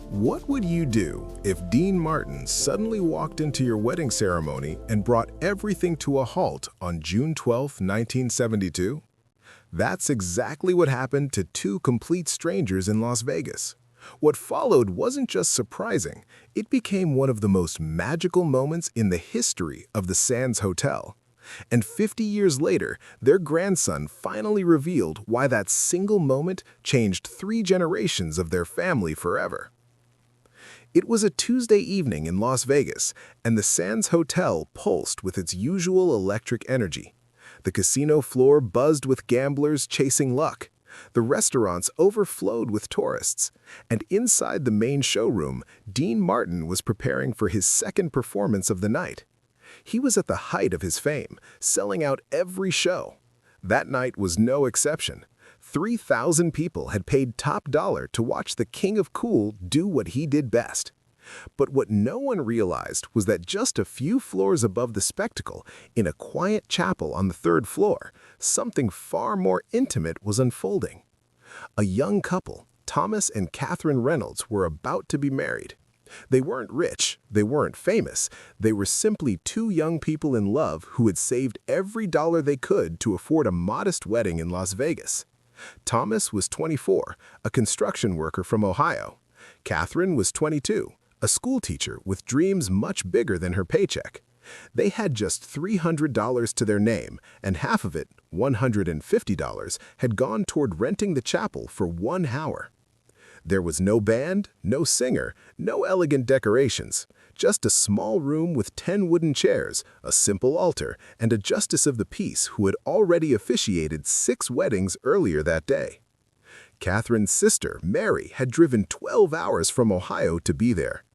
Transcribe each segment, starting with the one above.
What would you do if Dean Martin suddenly walked into your wedding ceremony and brought everything to a halt on June 12, 1972? That's exactly what happened to two complete strangers in Las Vegas. What followed wasn't just surprising, it became one of the most magical moments in the history of the Sands Hotel. And 50 years later, their grandson finally revealed why that single moment changed 3 generations of their family forever. It was a Tuesday evening in Las Vegas, and the Sands Hotel pulsed with its usual electric energy. The casino floor buzzed with gamblers chasing luck. The restaurants overflowed with tourists. And inside the main showroom, Dean Martin was preparing for his second performance of the night. He was at the height of his fame, selling out every show. That night was no exception. 3,000 people had paid top dollar to watch the King of Cool do what he did best. But what no one realized was that just a few floors above the spectacle, in a quiet chapel on the third floor, something far more intimate was unfolding. A young couple, Thomas and Catherine Reynolds, were about to be married. They weren't rich, they weren't famous, they were simply two young people in love who had saved every dollar they could to afford a modest wedding in Las Vegas. Thomas was 24, a construction worker from Ohio. Catherine was 22, a schoolteacher with dreams much bigger than her paycheck. They had just $300 to their name, and half of it, $150, had gone toward renting the chapel for 1 hour. There was no band, no singer, no elegant decorations, just a small room with 10 wooden chairs, a simple altar, and a justice of the peace who had already officiated 6 weddings earlier that day. Catherine's sister, Mary, had driven 12 hours from Ohio to be there.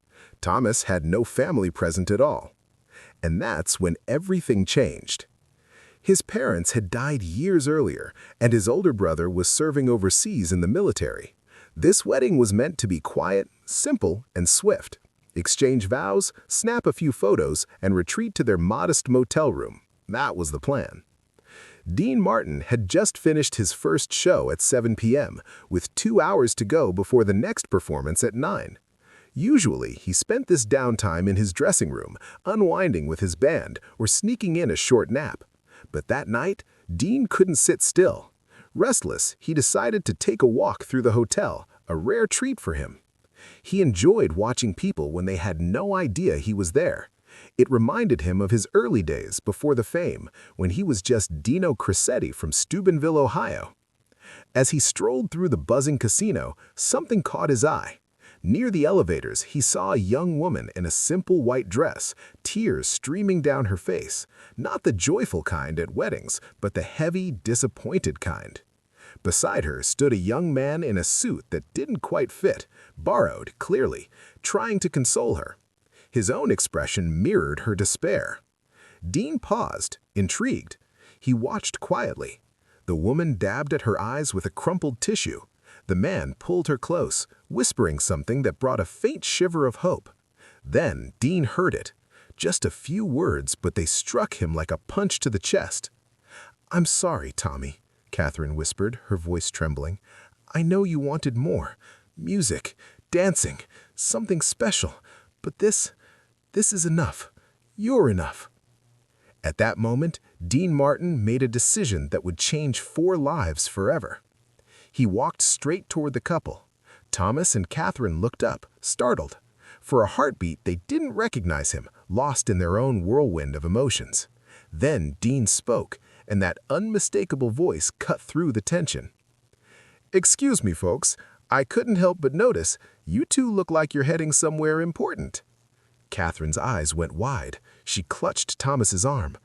Thomas had no family present at all. And that's when everything changed. His parents had died years earlier, and his older brother was serving overseas in the military. This wedding was meant to be quiet, simple, and swift. Exchange vows, snap a few photos, and retreat to their modest motel room. That was the plan. Dean Martin had just finished his first show at 7 p.m., with 2 hours to go before the next performance at 9. Usually, he spent this downtime in his dressing room, unwinding with his band or sneaking in a short nap. But that night, Dean couldn't sit still. Restless, he decided to take a walk through the hotel, a rare treat for him. He enjoyed watching people when they had no idea he was there. It reminded him of his early days before the fame, when he was just Dino Crissetti from Steubenville, Ohio. As he strolled through the buzzing casino, something caught his eye. Near the elevators, he saw a young woman in a simple white dress, tears streaming down her face. Not the joyful kind at weddings, but the heavy, disappointed kind. Beside her stood a young man in a suit that didn't quite fit, borrowed, clearly, trying to console her. His own expression mirrored her despair. Dean paused, intrigued. He watched quietly. The woman dabbed at her eyes with a crumpled tissue. The man pulled her close, whispering something that brought a faint shiver of hope. Then Dean heard it. Just a few words, but they struck him like a punch to the chest. "I'm sorry, Tommy," Catherine whispered, her voice trembling. "I know you wanted more. Music, dancing, something special. But this is enough. You're enough." At that moment, Dean Martin made a decision that would change 4 lives forever. He walked straight toward the couple. Thomas and Catherine looked up, startled. For a heartbeat, they didn't recognize him, lost in their own whirlwind of emotions. Then Dean spoke, and that unmistakable voice cut through the tension. "Excuse me, folks. I couldn't help but notice you two look like you're heading somewhere important." Catherine's eyes went wide. She clutched Thomas's arm.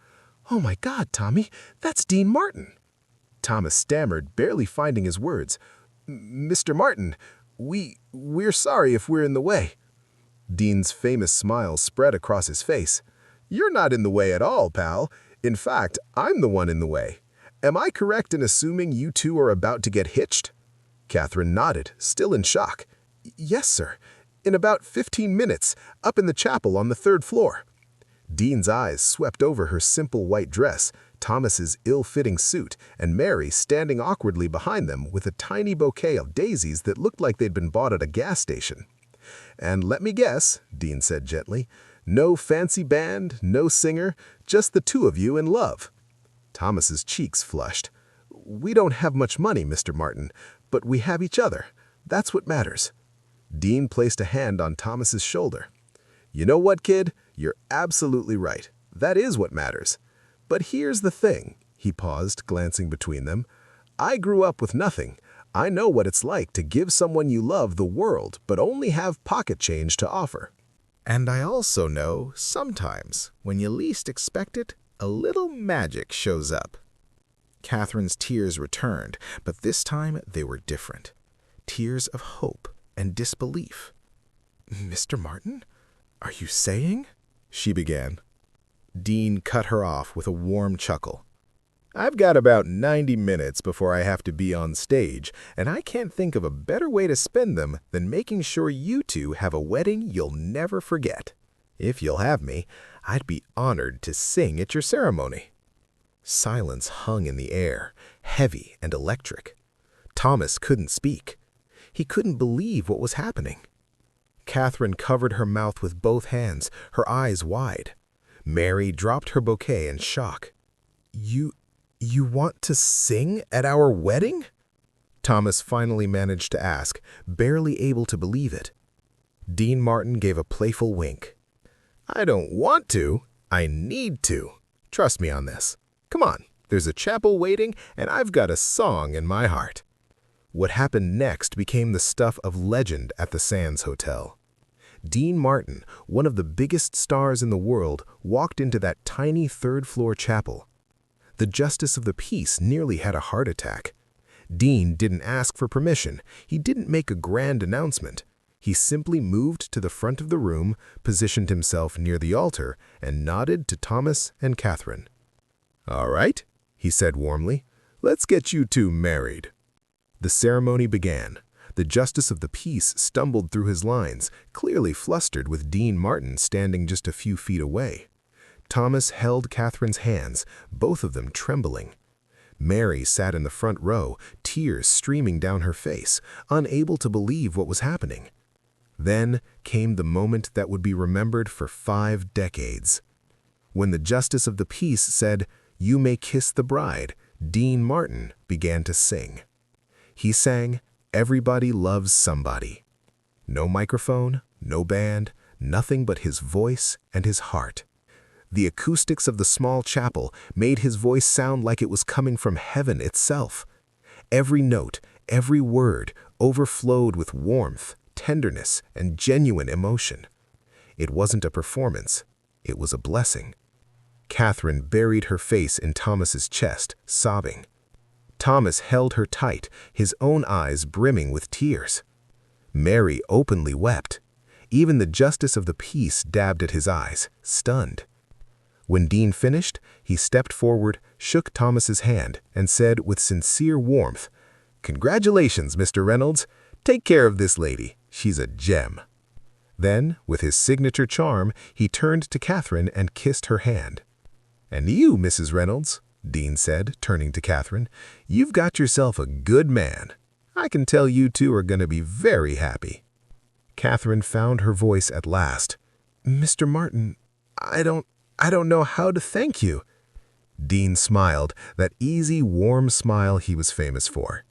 "Oh my God, Tommy, that's Dean Martin." Thomas stammered, barely finding his words. "Mr. Martin, we're sorry if we're in the way." Dean's famous smile spread across his face. "You're not in the way at all, pal. In fact, I'm the one in the way. Am I correct in assuming you two are about to get hitched?" Catherine nodded, still in shock. "Yes, sir. In about 15 minutes, up in the chapel on the 3rd floor." Dean's eyes swept over her simple white dress, Thomas's ill-fitting suit, and Mary standing awkwardly behind them with a tiny bouquet of daisies that looked like they'd been bought at a gas station. "And let me guess," Dean said gently, "no fancy band, no singer, just the two of you in love." Thomas's cheeks flushed. "We don't have much money, Mr. Martin, but we have each other. That's what matters." Dean placed a hand on Thomas's shoulder. "You know what, kid? You're absolutely right. That is what matters. But here's the thing," he paused, glancing between them. "I grew up with nothing. I know what it's like to give someone you love the world but only have pocket change to offer. And I also know, sometimes, when you least expect it, a little magic shows up." Catherine's tears returned, but this time they were different. Tears of hope and disbelief. "Mr. Martin, are you saying?" she began. Dean cut her off with a warm chuckle. "I've got about 90 minutes before I have to be on stage, and I can't think of a better way to spend them than making sure you two have a wedding you'll never forget. If you'll have me, I'd be honored to sing at your ceremony." Silence hung in the air, heavy and electric. Thomas couldn't speak. He couldn't believe what was happening. Catherine covered her mouth with both hands, her eyes wide. Mary dropped her bouquet in shock. You want to sing at our wedding?" Thomas finally managed to ask, barely able to believe it. Dean Martin gave a playful wink. "I don't want to. I need to. Trust me on this. Come on, there's a chapel waiting, and I've got a song in my heart." What happened next became the stuff of legend at the Sands Hotel. Dean Martin, one of the biggest stars in the world, walked into that tiny third-floor chapel. The Justice of the Peace nearly had a heart attack. Dean didn't ask for permission. He didn't make a grand announcement. He simply moved to the front of the room, positioned himself near the altar, and nodded to Thomas and Catherine. "All right," he said warmly, "let's get you two married." The ceremony began. The Justice of the Peace stumbled through his lines, clearly flustered with Dean Martin standing just a few feet away. Thomas held Catherine's hands, both of them trembling. Mary sat in the front row, tears streaming down her face, unable to believe what was happening. Then came the moment that would be remembered for 5 decades. When the Justice of the Peace said, "You may kiss the bride," Dean Martin began to sing. He sang, "Everybody Loves Somebody." No microphone, no band, nothing but his voice and his heart. The acoustics of the small chapel made his voice sound like it was coming from heaven itself. Every note, every word overflowed with warmth, tenderness, and genuine emotion. It wasn't a performance, it was a blessing. Catherine buried her face in Thomas's chest, sobbing. Thomas held her tight, his own eyes brimming with tears. Mary openly wept. Even the Justice of the Peace dabbed at his eyes, stunned. When Dean finished, he stepped forward, shook Thomas's hand, and said with sincere warmth, "Congratulations, Mr. Reynolds. Take care of this lady. She's a gem." Then, with his signature charm, he turned to Catherine and kissed her hand. "And you, Mrs. Reynolds," Dean said, turning to Catherine, "you've got yourself a good man. I can tell you two are going to be very happy." Catherine found her voice at last. "Mr. Martin, I don't know how to thank you." Dean smiled, that easy, warm smile he was famous for.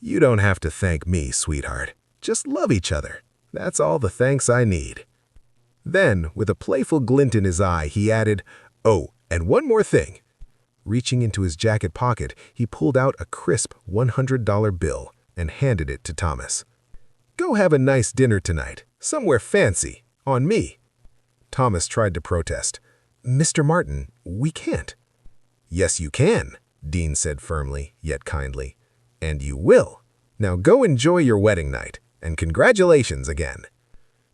"You don't have to thank me, sweetheart. Just love each other. That's all the thanks I need." Then, with a playful glint in his eye, he added, "Oh, and one more thing." Reaching into his jacket pocket, he pulled out a crisp $100 bill and handed it to Thomas. "Go have a nice dinner tonight, somewhere fancy, on me." Thomas tried to protest. "Mr. Martin, we can't." "Yes, you can," Dean said firmly, yet kindly. "And you will. Now go enjoy your wedding night, and congratulations again."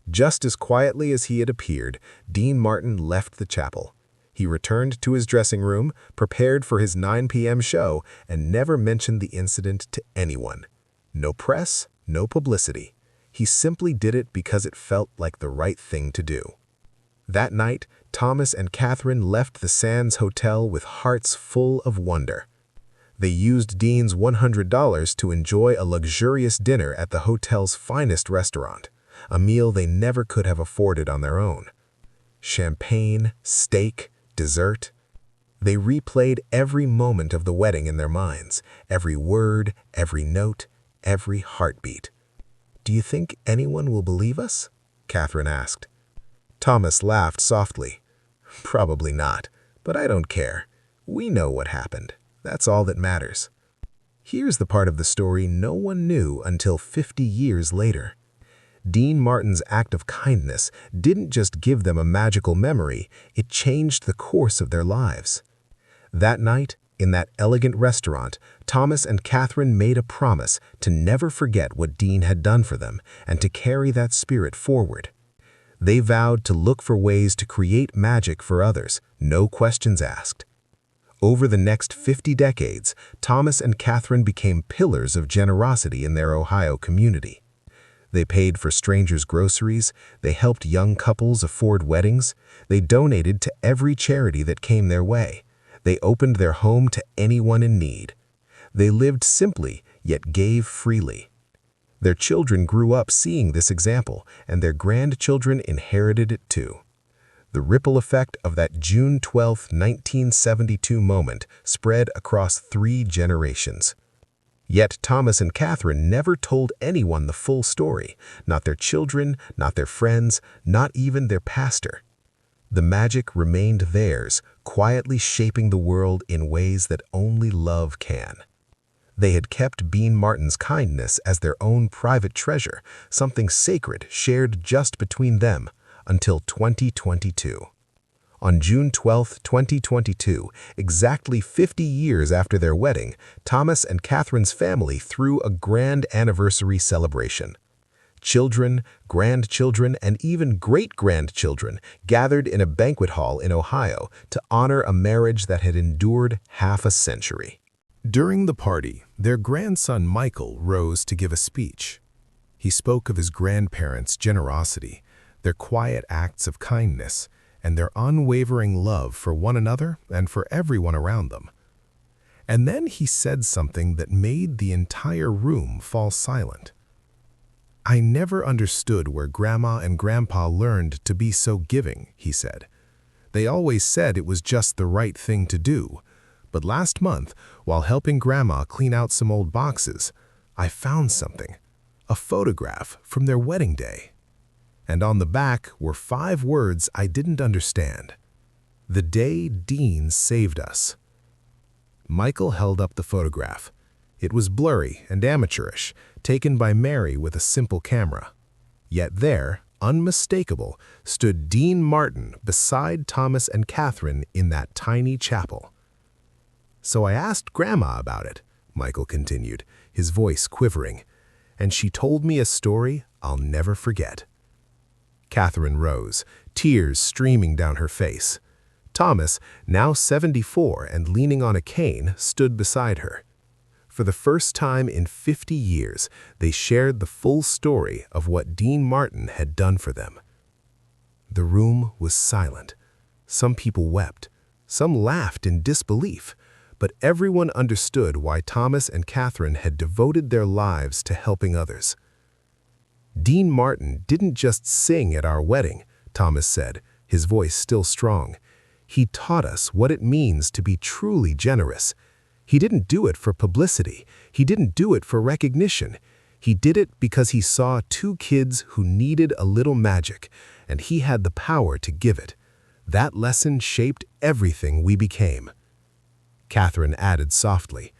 Just as quietly as he had appeared, Dean Martin left the chapel. He returned to his dressing room, prepared for his 9 p.m. show, and never mentioned the incident to anyone. No press, no publicity. He simply did it because it felt like the right thing to do. That night, Thomas and Catherine left the Sands Hotel with hearts full of wonder. They used Dean's $100 to enjoy a luxurious dinner at the hotel's finest restaurant, a meal they never could have afforded on their own. Champagne, steak, dessert. They replayed every moment of the wedding in their minds, every word, every note, every heartbeat. "Do you think anyone will believe us?" Catherine asked. Thomas laughed softly. "Probably not, but I don't care. We know what happened. That's all that matters." Here's the part of the story no one knew until 50 years later. Dean Martin's act of kindness didn't just give them a magical memory, it changed the course of their lives. That night, in that elegant restaurant, Thomas and Catherine made a promise to never forget what Dean had done for them and to carry that spirit forward. They vowed to look for ways to create magic for others, no questions asked. Over the next 50 decades, Thomas and Catherine became pillars of generosity in their Ohio community. They paid for strangers' groceries, they helped young couples afford weddings, they donated to every charity that came their way. They opened their home to anyone in need. They lived simply, yet gave freely. Their children grew up seeing this example, and their grandchildren inherited it too. The ripple effect of that June 12, 1972 moment spread across 3 generations. Yet Thomas and Catherine never told anyone the full story, not their children, not their friends, not even their pastor. The magic remained theirs, quietly shaping the world in ways that only love can. They had kept Dean Martin's kindness as their own private treasure, something sacred shared just between them, until 2022. On June 12, 2022, exactly 50 years after their wedding, Thomas and Catherine's family threw a grand anniversary celebration. Children, grandchildren, and even great-grandchildren gathered in a banquet hall in Ohio to honor a marriage that had endured half a century. During the party, their grandson Michael rose to give a speech. He spoke of his grandparents' generosity, their quiet acts of kindness, and their unwavering love for one another and for everyone around them. And then he said something that made the entire room fall silent. "I never understood where Grandma and Grandpa learned to be so giving," he said. "They always said it was just the right thing to do. But last month, while helping Grandma clean out some old boxes, I found something, a photograph from their wedding day. And on the back were 5 words I didn't understand. The day Dean saved us." Michael held up the photograph. It was blurry and amateurish, taken by Mary with a simple camera. Yet there, unmistakable, stood Dean Martin beside Thomas and Catherine in that tiny chapel. "So I asked Grandma about it," Michael continued, his voice quivering, "and she told me a story I'll never forget." Catherine rose, tears streaming down her face. Thomas, now 74 and leaning on a cane, stood beside her. For the first time in 50 years, they shared the full story of what Dean Martin had done for them. The room was silent. Some people wept. Some laughed in disbelief. But everyone understood why Thomas and Catherine had devoted their lives to helping others. "Dean Martin didn't just sing at our wedding," Thomas said, his voice still strong. "He taught us what it means to be truly generous. He didn't do it for publicity. He didn't do it for recognition. He did it because he saw 2 kids who needed a little magic, and he had the power to give it. That lesson shaped everything we became." Catherine added softly,